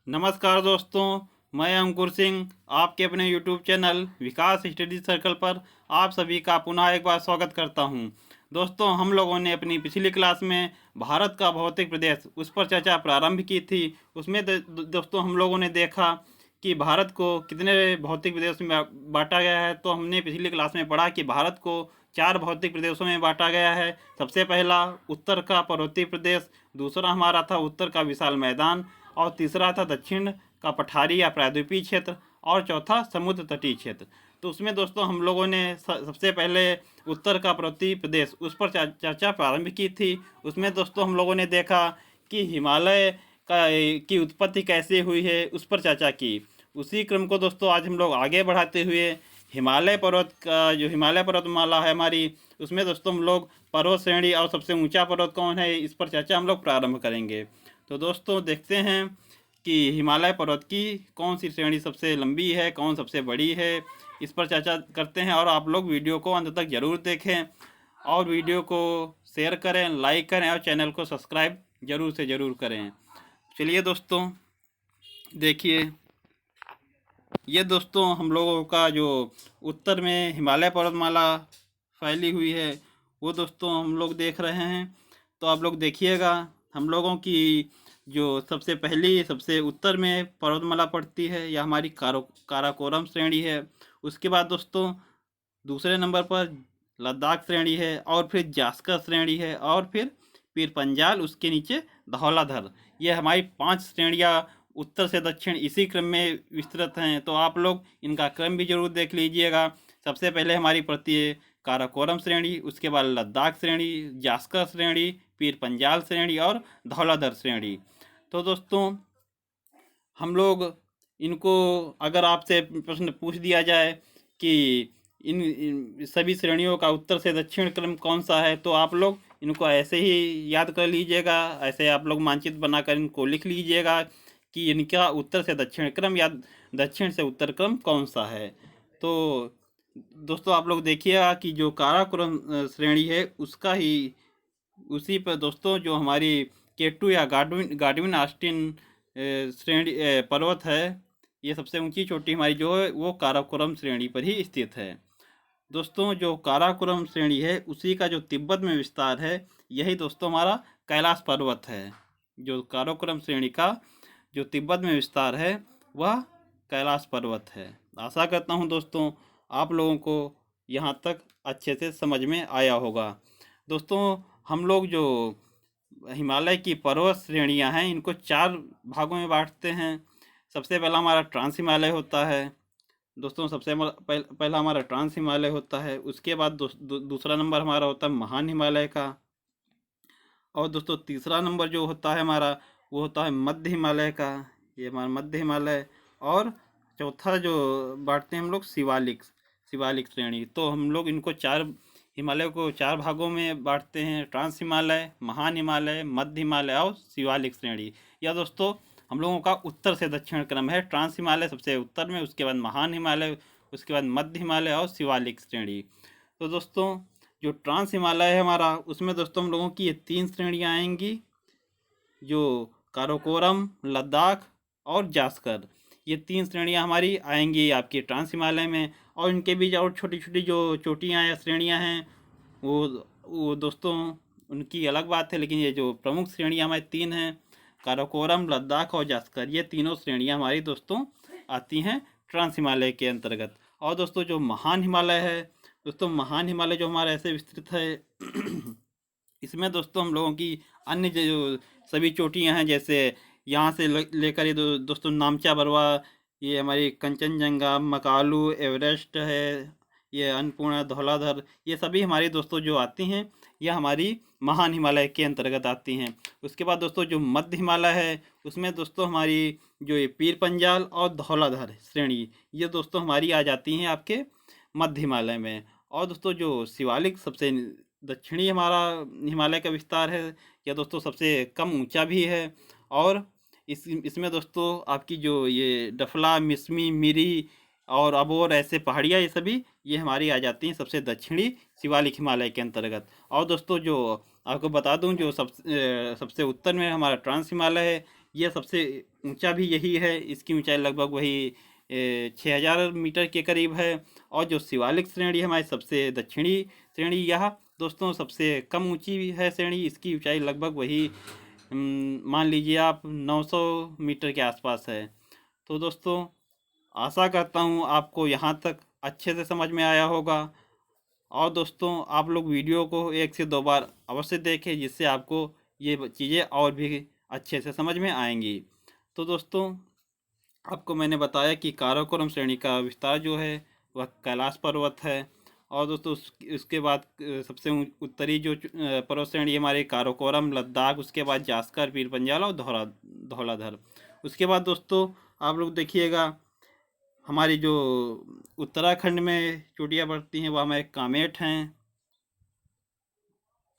नमस्कार दोस्तों, मैं अंकुर सिंह आपके अपने YouTube चैनल विकास स्टडी सर्कल पर आप सभी का पुनः एक बार स्वागत करता हूं। दोस्तों, हम लोगों ने अपनी पिछली क्लास में भारत का भौतिक प्रदेश उस पर चर्चा प्रारंभ की थी। उसमें दोस्तों हम लोगों ने देखा कि भारत को कितने भौतिक प्रदेश में बांटा गया है। तो हमने पिछली क्लास में पढ़ा कि भारत को 4 भौतिक प्रदेशों में बांटा गया है। सबसे पहला उत्तर का पर्वतीय प्रदेश, दूसरा हमारा था उत्तर का विशाल मैदान, और तीसरा था दक्षिण का पठारी या प्रायद्वीपीय क्षेत्र, और चौथा समुद्र तटीय क्षेत्र। तो उसमें दोस्तों हम लोगों ने सबसे पहले उत्तर का पर्वतीय प्रदेश उस पर चर्चा प्रारंभ की थी। उसमें दोस्तों हम लोगों ने देखा कि हिमालय की उत्पत्ति कैसे हुई है, उस पर चर्चा की। उसी क्रम को दोस्तों आज हम लोग आगे बढ़ाते हुए हिमालय पर्वत का जो हिमालय पर्वतमाला है हमारी, उसमें दोस्तों हम लोग पर्वत श्रेणी और सबसे ऊंचा पर्वत कौन है, इस पर चर्चा हम लोग प्रारंभ करेंगे। तो दोस्तों देखते हैं कि हिमालय पर्वत की कौन सी श्रेणी सबसे लंबी है, कौन सबसे बड़ी है, इस पर चर्चा करते हैं। और आप लोग वीडियो को अंत तक ज़रूर देखें और वीडियो को शेयर करें, लाइक करें और चैनल को सब्सक्राइब ज़रूर से ज़रूर करें। चलिए दोस्तों देखिए, ये दोस्तों हम लोगों का जो उत्तर में हिमालय पर्वतमाला फैली हुई है वो दोस्तों हम लोग देख रहे हैं। तो आप लोग देखिएगा, हम लोगों की जो सबसे पहली सबसे उत्तर में पर्वतमाला पड़ती है यह हमारी काराकोरम श्रेणी है। उसके बाद दोस्तों दूसरे नंबर पर लद्दाख श्रेणी है, और फिर जास्कर श्रेणी है, और फिर पीर पंजाल, उसके नीचे धौलाधर। ये हमारी 5 श्रेणियाँ उत्तर से दक्षिण इसी क्रम में विस्तृत हैं। तो आप लोग इनका क्रम भी जरूर देख लीजिएगा। सबसे पहले हमारी पड़ती है काराकोरम श्रेणी, उसके बाद लद्दाख श्रेणी, जास्कर श्रेणी, पीर पंजाल श्रेणी और धौलाधर श्रेणी। तो दोस्तों हम लोग इनको, अगर आपसे प्रश्न पूछ दिया जाए कि इन सभी श्रेणियों का उत्तर से दक्षिण क्रम कौन सा है, तो आप लोग इनको ऐसे ही याद कर लीजिएगा। ऐसे आप लोग मानचित्र बनाकर इनको लिख लीजिएगा कि इनका उत्तर से दक्षिण क्रम या दक्षिण से उत्तर क्रम कौन सा है। तो दोस्तों आप लोग देखिएगा कि जो काराकोरम श्रेणी है उसका ही उसी पर दोस्तों जो हमारी केटू या गाडविन ऑस्टिन श्रेणी पर्वत है, ये सबसे ऊंची चोटी हमारी जो है वो काराकोरम श्रेणी पर ही स्थित है। दोस्तों जो काराकोरम श्रेणी है उसी का जो तिब्बत में विस्तार है, यही दोस्तों हमारा कैलाश पर्वत है। जो काराकोरम श्रेणी का जो तिब्बत में विस्तार है वह कैलाश पर्वत है। आशा करता हूँ दोस्तों आप लोगों को यहाँ तक अच्छे से समझ में आया होगा। दोस्तों हम लोग जो हिमालय की पर्वत श्रेणियाँ हैं इनको 4 भागों में बांटते हैं। सबसे पहला हमारा ट्रांस हिमालय होता है दोस्तों। सबसे पहला हमारा ट्रांस हिमालय होता है। उसके बाद दूसरा नंबर हमारा होता है महान हिमालय का, और दोस्तों तीसरा नंबर जो होता है हमारा वो होता है मध्य हिमालय का, ये हमारा मध्य हिमालय। और चौथा जो बांटते हैं हम लोग शिवालिक श्रेणी। तो हम लोग इनको हिमालय को 4 भागों में बांटते हैं, ट्रांस हिमालय, महान हिमालय, मध्य हिमालय और शिवालिक श्रेणी। यह दोस्तों हम लोगों का उत्तर से दक्षिण क्रम है। ट्रांस हिमालय सबसे उत्तर में, उसके बाद महान हिमालय, उसके बाद मध्य हिमालय और शिवालिक श्रेणी। तो दोस्तों जो ट्रांस हिमालय है हमारा, उसमें दोस्तों हम लोगों की ये 3 श्रेणियाँ आएंगी, जो काराकोरम, लद्दाख और जास्कर। ये 3 श्रेणियाँ हमारी आएंगी आपके ट्रांस हिमालय में। और इनके बीच और छोटी छोटी जो चोटियाँ या श्रेणियाँ हैं वो दोस्तों उनकी अलग बात है, लेकिन ये जो प्रमुख श्रेणियाँ हमारी 3 हैं, काराकोरम, लद्दाख और जास्कर, ये तीनों श्रेणियाँ हमारी दोस्तों आती हैं ट्रांस हिमालय के अंतर्गत। और दोस्तों जो महान हिमालय है दोस्तों, महान हिमालय जो हमारा ऐसे विस्तृत है इसमें दोस्तों हम लोगों की अन्य जो सभी चोटियां हैं, जैसे यहाँ से लेकर ये दोस्तों नामचा बरवा, ये हमारी कंचनजंगा, मकालू, एवरेस्ट है, ये अन्नपूर्णा, धौलाधर, ये सभी हमारी दोस्तों जो आती हैं यह हमारी महान हिमालय के अंतर्गत आती हैं। उसके बाद दोस्तों जो मध्य हिमालय है उसमें दोस्तों हमारी जो ये पीर पंजाल और धौलाधर श्रेणी, ये दोस्तों हमारी आ जाती हैं आपके मध्य हिमालय में। और दोस्तों जो शिवालिक सबसे दक्षिणी हमारा हिमालय का विस्तार है, यह दोस्तों सबसे कम ऊंचा भी है। और इसमें दोस्तों आपकी जो ये डफला, मिसमी, मिरी और अबोर ऐसे पहाड़ियाँ, ये सभी ये हमारी आ जाती हैं सबसे दक्षिणी शिवालिक हिमालय के अंतर्गत। और दोस्तों जो आपको बता दूं, जो सबसे उत्तर में हमारा ट्रांस हिमालय है, यह सबसे ऊंचा भी यही है। इसकी ऊंचाई लगभग वही 6000 मीटर के करीब है। और जो शिवालिक श्रेणी है हमारी सबसे दक्षिणी श्रेणी, यह दोस्तों सबसे कम ऊंची है श्रेणी। इसकी ऊंचाई लगभग वही मान लीजिए आप 900 मीटर के आसपास है। तो दोस्तों आशा करता हूँ आपको यहाँ तक अच्छे से समझ में आया होगा। और दोस्तों आप लोग वीडियो को 1 से 2 बार अवश्य देखें, जिससे आपको ये चीज़ें और भी अच्छे से समझ में आएंगी। तो दोस्तों आपको मैंने बताया कि काराकोरम श्रेणी का विस्तार जो है वह कैलाश पर्वत है। और दोस्तों उसके बाद सबसे उत्तरी जो पर्वत श्रेणी हमारे काराकोरम, लद्दाख, उसके बाद जास्कर, पीर पंजाल और धौलाधर। उसके बाद दोस्तों आप लोग देखिएगा हमारी जो उत्तराखंड में चोटियाँ पड़ती हैं वह हमारे कामेट हैं,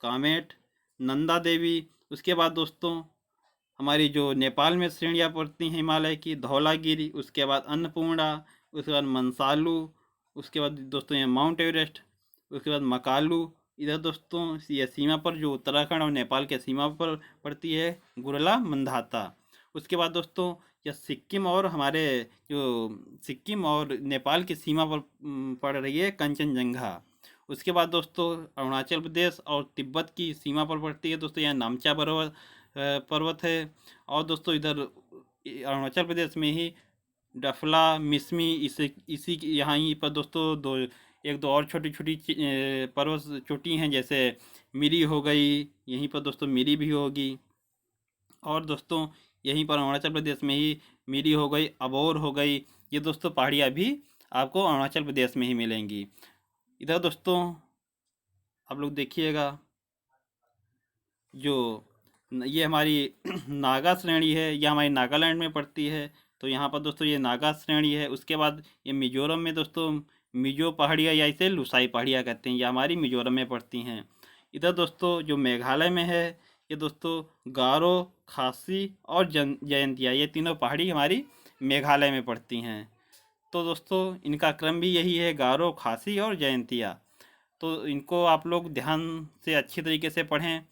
कामेट, नंदा देवी। उसके बाद दोस्तों हमारी जो नेपाल में श्रेणियाँ पड़ती हैं हिमालय की, धौलागिरी, उसके बाद अन्नपूर्णा, उसके बाद मनसालू, उसके बाद दोस्तों ये माउंट एवरेस्ट, उसके बाद मकालू। इधर दोस्तों यह सीमा पर जो उत्तराखंड और नेपाल के सीमा पर पड़ती है गुरला मंदाता। उसके बाद दोस्तों यह सिक्किम और हमारे जो सिक्किम और नेपाल की सीमा पर पड़ रही है कंचनजंगा। उसके बाद दोस्तों अरुणाचल प्रदेश और तिब्बत की सीमा पर पड़ती है दोस्तों यह नामचा पर्वत है। और दोस्तों इधर अरुणाचल प्रदेश में ही डफला, मिसमी, इसी यहाँ ही पर दोस्तों एक दो और छोटी छोटी पर्वत चोटी हैं, जैसे मिरी हो गई, यहीं पर दोस्तों मिरी भी होगी। और दोस्तों यहीं पर अरुणाचल प्रदेश में ही मिरी हो गई, अबोर हो गई। ये दोस्तों पहाड़ियाँ भी आपको अरुणाचल प्रदेश में ही मिलेंगी। इधर दोस्तों आप लोग देखिएगा जो ये हमारी नागा श्रेणी है, यह हमारी नागालैंड में पड़ती है। तो यहाँ पर दोस्तों ये नागा श्रेणी है। उसके बाद ये मिजोरम में दोस्तों मिजो पहाड़ियाँ या इसे लुसाई पहाड़ियाँ कहते हैं, ये हमारी मिजोरम में पड़ती हैं। इधर दोस्तों जो मेघालय में है ये दोस्तों गारो, खासी और जयंतिया, ये तीनों पहाड़ी हमारी मेघालय में पड़ती हैं। तो दोस्तों इनका क्रम भी यही है, गारो, खासी और जयंतिया। तो इनको आप लोग ध्यान से अच्छी तरीके से पढ़ें।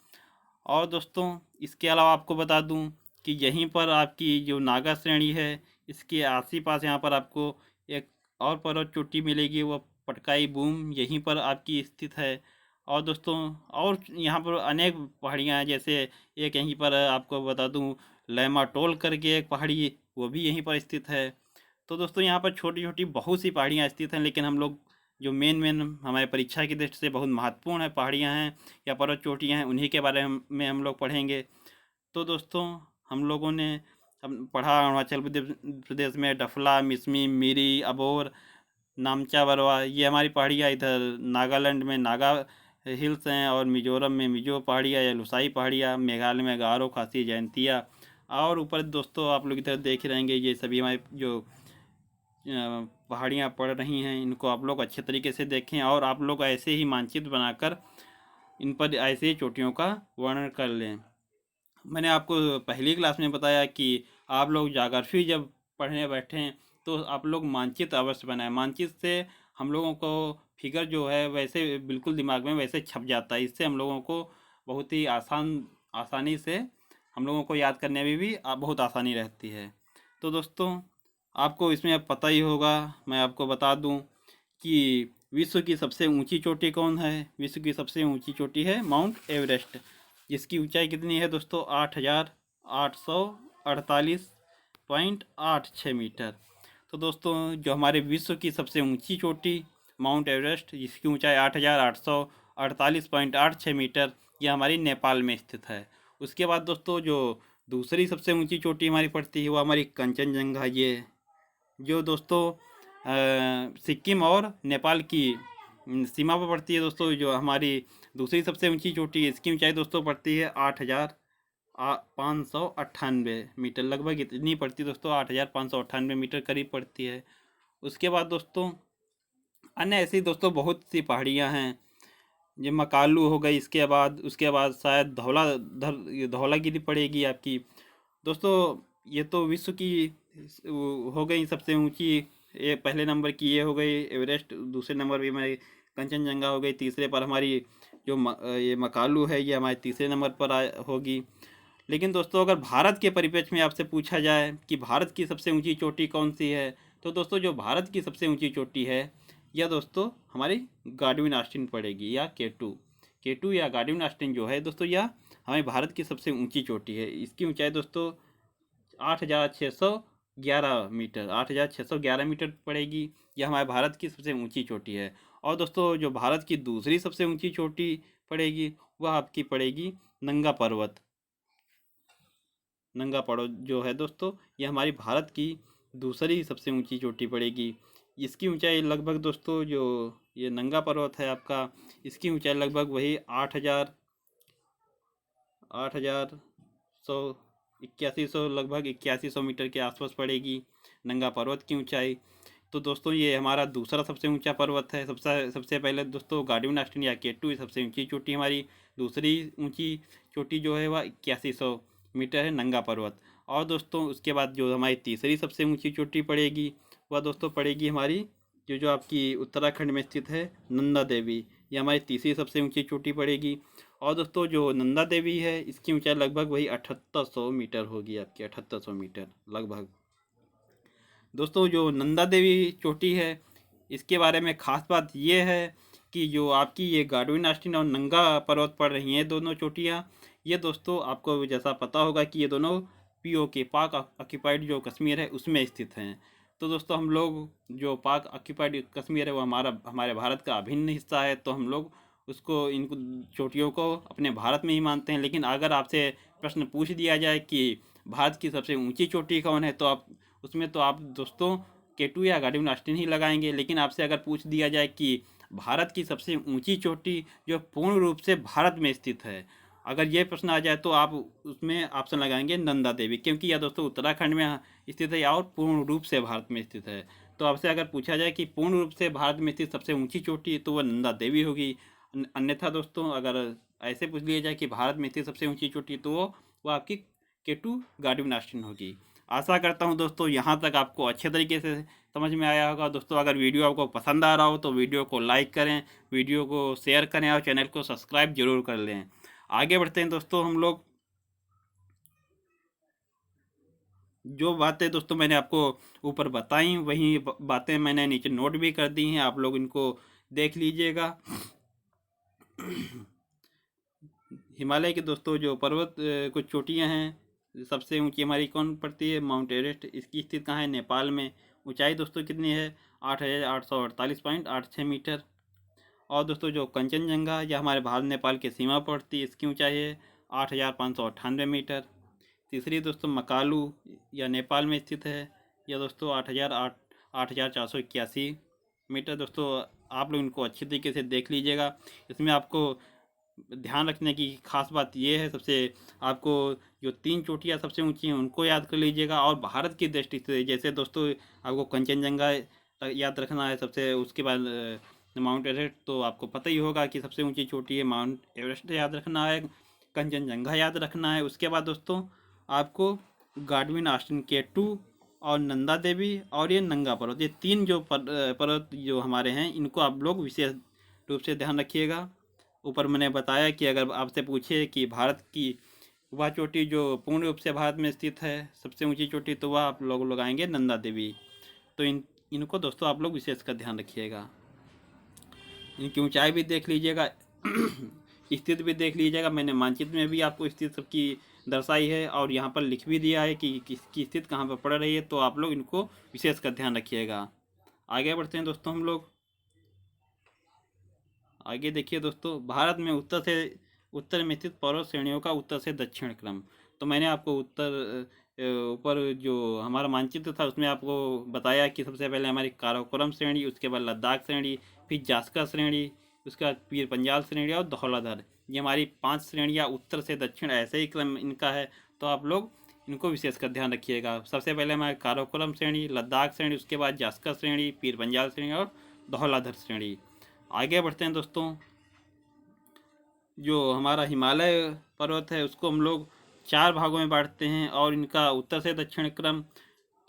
और दोस्तों इसके अलावा आपको बता दूं कि यहीं पर आपकी जो नागा श्रेणी है इसके आस ही पास यहाँ पर आपको एक और पर्वत चोटी मिलेगी, वह पटकाई बूम यहीं पर आपकी स्थित है। और दोस्तों और यहाँ पर अनेक पहाड़ियाँ हैं, जैसे एक यहीं पर आपको बता दूं लैमा टोल करके एक पहाड़ी, वो भी यहीं पर स्थित है। तो दोस्तों यहाँ पर छोटी छोटी बहुत सी पहाड़ियाँ स्थित हैं, लेकिन हम लोग जो मेन हमारे परीक्षा की दृष्टि से बहुत महत्वपूर्ण है पहाड़ियाँ हैं या पर्वत चोटियाँ हैं, उन्हीं के बारे में हम लोग पढ़ेंगे। तो दोस्तों हम लोगों ने पढ़ा अरुणाचल प्रदेश में डफला, मिसमी, मिरी, अबोर, नामचा बरवा, ये हमारी पहाड़ियाँ। इधर नागालैंड में नागा हिल्स हैं, और मिजोरम में मिजो पहाड़ियाँ या लुसाई पहाड़ियाँ, मेघालय में गारो, खासी, जयंतिया। और ऊपर दोस्तों आप लोग इधर देख रहेंगे ये सभी हमारे जो पहाड़ियाँ पड़ रही हैं, इनको आप लोग अच्छे तरीके से देखें और आप लोग ऐसे ही मानचित्र बनाकर इन पर ऐसे ही चोटियों का वर्णन कर लें। मैंने आपको पहली क्लास में बताया कि आप लोग ज्योग्राफी जब पढ़ने बैठें तो आप लोग मानचित्र अवश्य बनाएं। मानचित्र से हम लोगों को फिगर जो है वैसे बिल्कुल दिमाग में वैसे छप जाता है। इससे हम लोगों को बहुत ही आसानी से हम लोगों को याद करने में भी बहुत आसानी रहती है। तो दोस्तों आपको इसमें पता ही होगा, मैं आपको बता दूं कि विश्व की सबसे ऊंची चोटी कौन है। विश्व की सबसे ऊंची चोटी है माउंट एवरेस्ट, जिसकी ऊंचाई कितनी है दोस्तों 8848.86 मीटर। तो दोस्तों जो हमारे विश्व की सबसे ऊंची चोटी माउंट एवरेस्ट, जिसकी ऊंचाई 8848.86 मीटर, यह हमारी नेपाल में स्थित है। उसके बाद दोस्तों जो दूसरी सबसे ऊंची चोटी हमारी पड़ती है वो हमारी कंचनजंगा, ये जो दोस्तों सिक्किम और नेपाल की सीमा पर पड़ती है। दोस्तों जो हमारी दूसरी सबसे ऊंची चोटी है इसकी ऊंचाई दोस्तों पड़ती है 8598 मीटर, लगभग इतनी पड़ती है दोस्तों, 8598 मीटर करीब पड़ती है। उसके बाद दोस्तों अन्य ऐसी दोस्तों बहुत सी पहाड़ियाँ हैं, ये मकालू हो गई, उसके बाद शायद धौलागिरी पड़ेगी आपकी। दोस्तों ये तो विश्व की हो गई सबसे ऊंची, ये पहले नंबर की ये हो गई एवरेस्ट, दूसरे नंबर भी हमारी कंचनजंगा हो गई, तीसरे पर हमारी जो ये मकालू है ये हमारे तीसरे नंबर पर होगी। लेकिन दोस्तों अगर भारत के परिप्रेक्ष्य में आपसे पूछा जाए कि भारत की सबसे ऊंची चोटी कौन सी है, तो दोस्तों जो भारत की सबसे ऊंची चोटी है यह दोस्तों हमारी गाडविन ऑस्टिन पड़ेगी, या K2 या गाडविन ऑस्टिन जो है दोस्तों यह हमारे भारत की सबसे ऊंची चोटी है। इसकी ऊंचाई दोस्तों 8,611 मीटर 8,611 मीटर पड़ेगी। यह हमारे भारत की सबसे ऊंची चोटी है। और दोस्तों जो भारत की दूसरी सबसे ऊंची चोटी पड़ेगी वह आपकी पड़ेगी नंगा पर्वत। नंगा पर्वत जो है दोस्तों यह हमारी भारत की दूसरी सबसे ऊंची चोटी पड़ेगी। इसकी ऊंचाई लगभग दोस्तों जो ये नंगा पर्वत है आपका, इसकी ऊंचाई लगभग वही 8,100 लगभग 8100 मीटर के आसपास पड़ेगी नंगा पर्वत की ऊंचाई। तो दोस्तों ये हमारा दूसरा सबसे ऊंचा पर्वत है। सबसे पहले दोस्तों गाडविन ऑस्टिन या K2 सबसे ऊंची चोटी हमारी। दूसरी ऊंची चोटी जो है वह 8100 मीटर है नंगा पर्वत। और दोस्तों उसके बाद जो हमारी तीसरी सबसे ऊंची चोटी पड़ेगी वह दोस्तों पड़ेगी हमारी जो आपकी उत्तराखंड में स्थित है नंदा देवी। ये हमारी तीसरी सबसे ऊंची चोटी पड़ेगी। और दोस्तों जो नंदा देवी है इसकी ऊंचाई लगभग वही 7800 मीटर होगी आपकी, 7800 मीटर लगभग। दोस्तों जो नंदा देवी चोटी है इसके बारे में ख़ास बात ये है कि जो आपकी ये गाडविन ऑस्टिन और नंगा पर्वत पड़ रही हैं दोनों चोटियाँ, ये दोस्तों आपको जैसा पता होगा कि ये दोनों POK पाक ऑक्यूपाइड जो कश्मीर है उसमें स्थित हैं। तो दोस्तों हम लोग जो पाक ऑक्यूपाइड कश्मीर है वो हमारे भारत का अभिन्न हिस्सा है, तो हम लोग उसको इनको चोटियों को अपने भारत में ही मानते हैं। लेकिन अगर आपसे प्रश्न पूछ दिया जाए कि भारत की सबसे ऊंची चोटी कौन है, तो आप दोस्तों K2 या गाडविन ऑस्टिन ही लगाएंगे। लेकिन आपसे अगर पूछ दिया जाए कि भारत की सबसे ऊंची चोटी जो पूर्ण रूप से भारत में स्थित है, अगर ये प्रश्न आ जाए तो आप उसमें ऑप्शन लगाएंगे नंदा देवी, क्योंकि यह दोस्तों उत्तराखंड में स्थित है और पूर्ण रूप से भारत में स्थित है। तो आपसे अगर पूछा जाए कि पूर्ण रूप से भारत में स्थित सबसे ऊंची चोटी तो वह नंदा देवी होगी। अन्यथा दोस्तों अगर ऐसे पूछ लिया जाए कि भारत में स्थित सबसे ऊंची चोटी तो वो आपकी K2 गाडविन ऑस्टिन होगी। आशा करता हूं दोस्तों यहाँ तक आपको अच्छे तरीके से समझ में आया होगा। दोस्तों अगर वीडियो आपको पसंद आ रहा हो तो वीडियो को लाइक करें, वीडियो को शेयर करें और चैनल को सब्सक्राइब जरूर कर लें। आगे बढ़ते हैं दोस्तों हम लोग। जो बातें दोस्तों मैंने आपको ऊपर बताई वही बातें मैंने नीचे नोट भी कर दी हैं, आप लोग इनको देख लीजिएगा। हिमालय के दोस्तों जो पर्वत कुछ चोटियां हैं, सबसे ऊंची हमारी कौन पड़ती है? Mount Everest. इसकी स्थित कहाँ है? नेपाल में। ऊंचाई दोस्तों कितनी है? 8,848.86 मीटर। और दोस्तों जो कंचनजंगा यह हमारे भारत नेपाल की सीमा पड़ती है, इसकी ऊंचाई है 8,598 मीटर। तीसरी दोस्तों मकालू या नेपाल में स्थित है, यह दोस्तों 8,481 मीटर। दोस्तों आप लोग इनको अच्छी तरीके से देख लीजिएगा। इसमें आपको ध्यान रखने की खास बात यह है, सबसे आपको जो 3 चोटियाँ सबसे ऊंची हैं उनको याद कर लीजिएगा। और भारत की दृष्टि से जैसे दोस्तों आपको कंचनजंगा याद रखना है सबसे, उसके बाद माउंट एवरेस्ट तो आपको पता ही होगा कि सबसे ऊंची चोटी है, माउंट एवरेस्ट याद रखना है, कंचनजंगा याद रखना है। उसके बाद दोस्तों आपको गाडविन ऑस्टिन K2 और नंदा देवी और ये नंगा पर्वत, ये 3 जो पर्वत जो हमारे हैं इनको आप लोग विशेष रूप से ध्यान रखिएगा। ऊपर मैंने बताया कि अगर आपसे पूछे कि भारत की वह चोटी जो पूर्ण रूप से भारत में स्थित है सबसे ऊंची चोटी, तो वह आप लोग लगाएंगे नंदा देवी। तो इनको दोस्तों आप लोग विशेष का ध्यान रखिएगा। इनकी ऊंचाई भी देख लीजिएगा, स्थिति भी देख लीजिएगा। मैंने मानचित्र में भी आपको स्थिति सबकी दर्शाई है और यहाँ पर लिख भी दिया है कि किसकी स्थिति कहाँ पर पड़ रही है, तो आप लोग इनको विशेष का ध्यान रखिएगा। आगे बढ़ते हैं दोस्तों हम लोग। आगे देखिए दोस्तों, भारत में उत्तर में स्थित पर्वत श्रेणियों का उत्तर से दक्षिण क्रम। तो मैंने आपको ऊपर जो हमारा मानचित्र था उसमें आपको बताया कि सबसे पहले हमारी काराकोरम श्रेणी, उसके बाद लद्दाख श्रेणी, फिर जास्कर श्रेणी, उसके बाद पीर पंजाल श्रेणी और धौलाधर। ये हमारी 5 श्रेणियाँ उत्तर से दक्षिण ऐसे ही क्रम इनका है, तो आप लोग इनको विशेष कर ध्यान रखिएगा। सबसे पहले हमारे काराकोरम श्रेणी, लद्दाख श्रेणी, उसके बाद जास्कर श्रेणी, पीर पंजाल श्रेणी और धौलाधर श्रेणी। आगे बढ़ते हैं दोस्तों। जो हमारा हिमालय पर्वत है उसको हम लोग 4 भागों में बांटते हैं और इनका उत्तर से दक्षिण क्रम।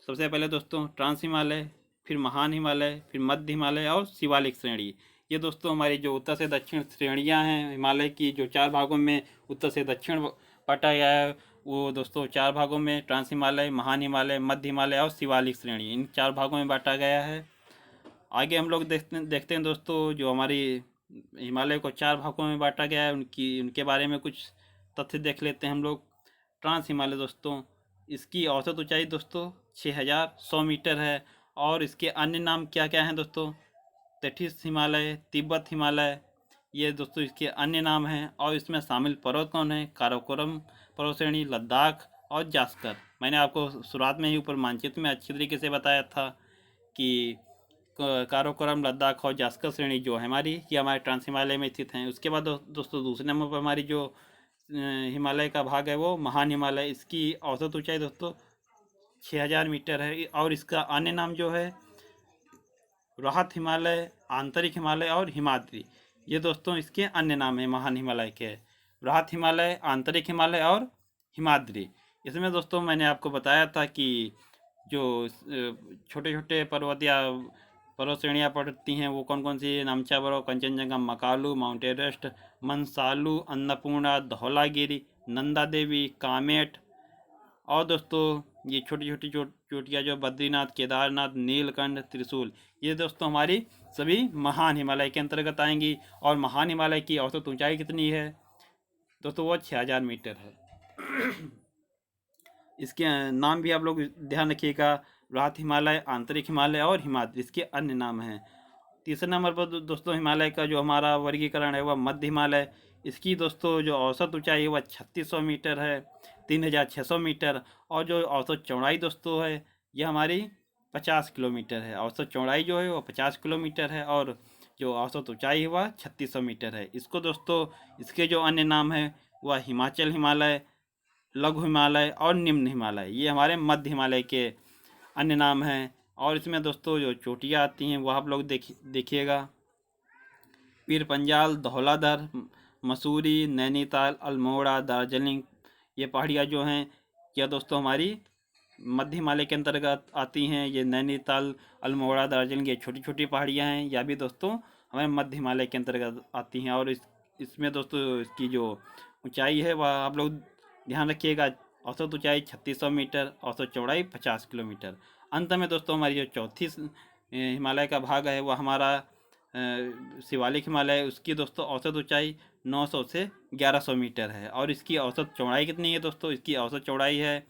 सबसे पहले दोस्तों ट्रांस हिमालय, फिर महान हिमालय, फिर मध्य हिमालय और शिवालिक श्रेणी। ये दोस्तों हमारी जो उत्तर से दक्षिण श्रेणियां हैं हिमालय की, जो 4 भागों में उत्तर से दक्षिण बांटा गया है, वो दोस्तों 4 भागों में ट्रांस हिमालय, महान हिमालय, मध्य हिमालय और शिवालिक श्रेणी, इन 4 भागों में बांटा गया है। आगे हम लोग देखते हैं दोस्तों, जो हमारी हिमालय को 4 भागों में बांटा गया है उनके बारे में कुछ तथ्य देख लेते हैं हम लोग। ट्रांस हिमालय दोस्तों, इसकी औसत ऊंचाई दोस्तों 6100 मीटर है। और इसके अन्य नाम क्या क्या हैं दोस्तों? तटीय हिमालय, तिब्बत हिमालय, ये दोस्तों इसके अन्य नाम हैं। और इसमें शामिल पर्वत कौन है? काराकोरम पर्वत श्रेणी, लद्दाख और जास्कर। मैंने आपको शुरुआत में ही ऊपर मानचित्र में अच्छी तरीके से बताया था कि काराकोरम, लद्दाख और जास्कर श्रेणी जो है हमारी, ये हमारे ट्रांस हिमालय में स्थित हैं। उसके बाद दोस्तों दूसरे नंबर पर हमारी जो हिमालय का भाग है वो महान हिमालय। इसकी औसत ऊंचाई दोस्तों 6000 मीटर है। और इसका अन्य नाम जो है राहत हिमालय, आंतरिक हिमालय और हिमाद्री, ये दोस्तों इसके अन्य नाम है महान हिमालय के। राहत हिमालय, आंतरिक हिमालय और हिमाद्री। इसमें दोस्तों मैंने आपको बताया था कि जो छोटे छोटे पर्वत या पर्वत श्रेणियाँ पड़ती हैं वो कौन कौन सी? नामचा बरो, कंचनजंगा, मकालू, माउंट एवरेस्ट, मनसालू, अन्नपूर्णा, धौलागिरी, नंदा देवी, कामेट। और दोस्तों ये छोटी छोटी चोटियाँ जो बद्रीनाथ, केदारनाथ, नीलकंठ, त्रिशूल, ये दोस्तों हमारी सभी महान हिमालय के अंतर्गत आएंगी। और महान हिमालय की औसत ऊंचाई कितनी है दोस्तों? वो 6000 मीटर है। इसके नाम भी आप लोग ध्यान रखिएगा, राहत हिमालय, आंतरिक हिमालय और हिमाद्री, इसके अन्य नाम हैं। तीसरे नंबर पर दोस्तों हिमालय का जो हमारा वर्गीकरण है वह मध्य हिमालय। इसकी दोस्तों जो औसत ऊंचाई है वह 3600 मीटर है, 3600 मीटर। और जो औसत चौड़ाई दोस्तों है यह हमारी 50 किलोमीटर है। औसत चौड़ाई जो है वो 50 किलोमीटर है और जो औसत ऊंचाई है वह 3600 मीटर है। इसको दोस्तों इसके जो अन्य नाम है वह हिमाचल हिमालय, लघु हिमालय और निम्न हिमालय, ये हमारे मध्य हिमालय के अन्य नाम हैं। और इसमें दोस्तों जो चोटियाँ आती हैं वह आप लोग देखिएगा, पीर पंजाल, धौलाधर, मसूरी, नैनीताल, अल्मोड़ा, दार्जिलिंग, ये पहाड़ियाँ जो हैं यह दोस्तों हमारी मध्य हिमालय के अंतर्गत आती हैं। ये नैनीताल, अल्मोड़ा, दार्जिलिंग, ये छोटी छोटी पहाड़ियाँ हैं, यह भी दोस्तों हमारे मध्य हिमालय के अंतर्गत आती हैं। और इसमें दोस्तों इसकी जो ऊंचाई है वह आप लोग ध्यान रखिएगा, औसत ऊंचाई 3600 मीटर, औसत चौड़ाई 50 किलोमीटर। अंत में दोस्तों हमारी जो चौथी हिमालय का भाग है वह हमारा शिवालिक हिमालय। उसकी दोस्तों औसत ऊंचाई 900 से 1100 मीटर है। और इसकी औसत चौड़ाई कितनी है दोस्तों? इसकी औसत चौड़ाई है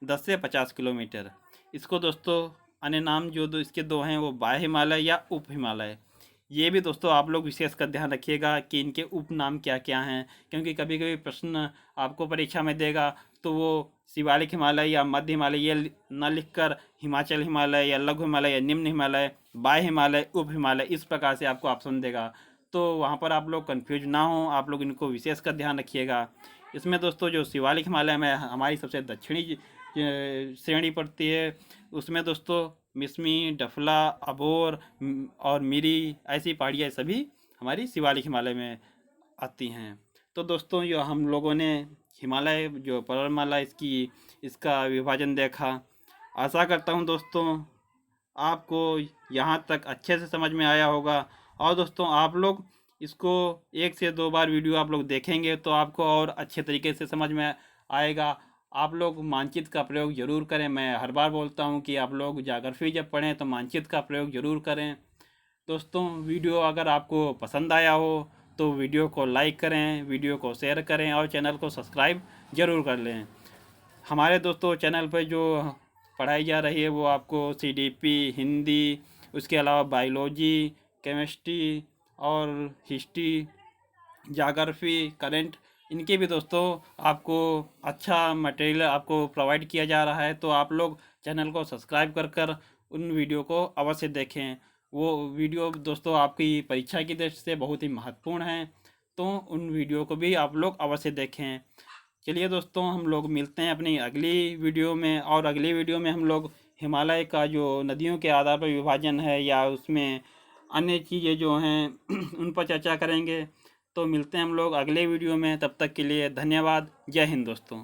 10 से 50 किलोमीटर। इसको दोस्तों अन्य नाम जो इसके दो हैं वो बाह्य हिमालय या उप हिमालय। ये भी दोस्तों आप लोग विशेष कर ध्यान रखिएगा कि इनके उपनाम क्या क्या हैं, क्योंकि कभी कभी प्रश्न आपको परीक्षा में देगा तो वो शिवालिक हिमालय या मध्य हिमालय ये न लिखकर हिमाचल हिमालय या लघु हिमालय या निम्न हिमालय, बाह्य हिमालय, उप हिमालय, इस प्रकार से आपको ऑप्शन देगा। तो वहाँ पर आप लोग कन्फ्यूज ना हो, आप लोग इनको विशेष कर ध्यान रखिएगा। इसमें दोस्तों जो शिवालिक हिमालय में हमारी सबसे दक्षिणी श्रेणी पड़ती है, उसमें दोस्तों मिसमी, डफला, अबोर और मिरी, ऐसी पहाड़ियाँ सभी हमारी शिवालिक हिमालय में आती हैं। तो दोस्तों ये हम लोगों ने हिमालय जो पर्वतमाला इसका विभाजन देखा। आशा करता हूँ दोस्तों आपको यहाँ तक अच्छे से समझ में आया होगा। और दोस्तों आप लोग इसको 1 से 2 बार वीडियो आप लोग देखेंगे तो आपको और अच्छे तरीके से समझ में आएगा। आप लोग मानचित्र का प्रयोग ज़रूर करें। मैं हर बार बोलता हूँ कि आप लोग ज्योग्राफी जब पढ़ें तो मानचित्र का प्रयोग ज़रूर करें। दोस्तों वीडियो अगर आपको पसंद आया हो तो वीडियो को लाइक करें, वीडियो को शेयर करें और चैनल को सब्सक्राइब ज़रूर कर लें। हमारे दोस्तों चैनल पर जो पढ़ाई जा रही है वो आपको CDP, हिंदी, उसके अलावा बायोलॉजी, केमिस्ट्री और हिस्ट्री, ज्योग्राफी, करंट, इनके भी दोस्तों आपको अच्छा मटेरियल आपको प्रोवाइड किया जा रहा है। तो आप लोग चैनल को सब्सक्राइब कर उन वीडियो को अवश्य देखें। वो वीडियो दोस्तों आपकी परीक्षा की दृष्टि से बहुत ही महत्वपूर्ण है, तो उन वीडियो को भी आप लोग अवश्य देखें। चलिए दोस्तों हम लोग मिलते हैं अपनी अगली वीडियो में। और अगली वीडियो में हम लोग हिमालय का जो नदियों के आधार पर विभाजन है या उसमें अन्य चीज़ें जो हैं उन पर चर्चा करेंगे। तो मिलते हैं हम लोग अगले वीडियो में, तब तक के लिए धन्यवाद। जय हिंद दोस्तों।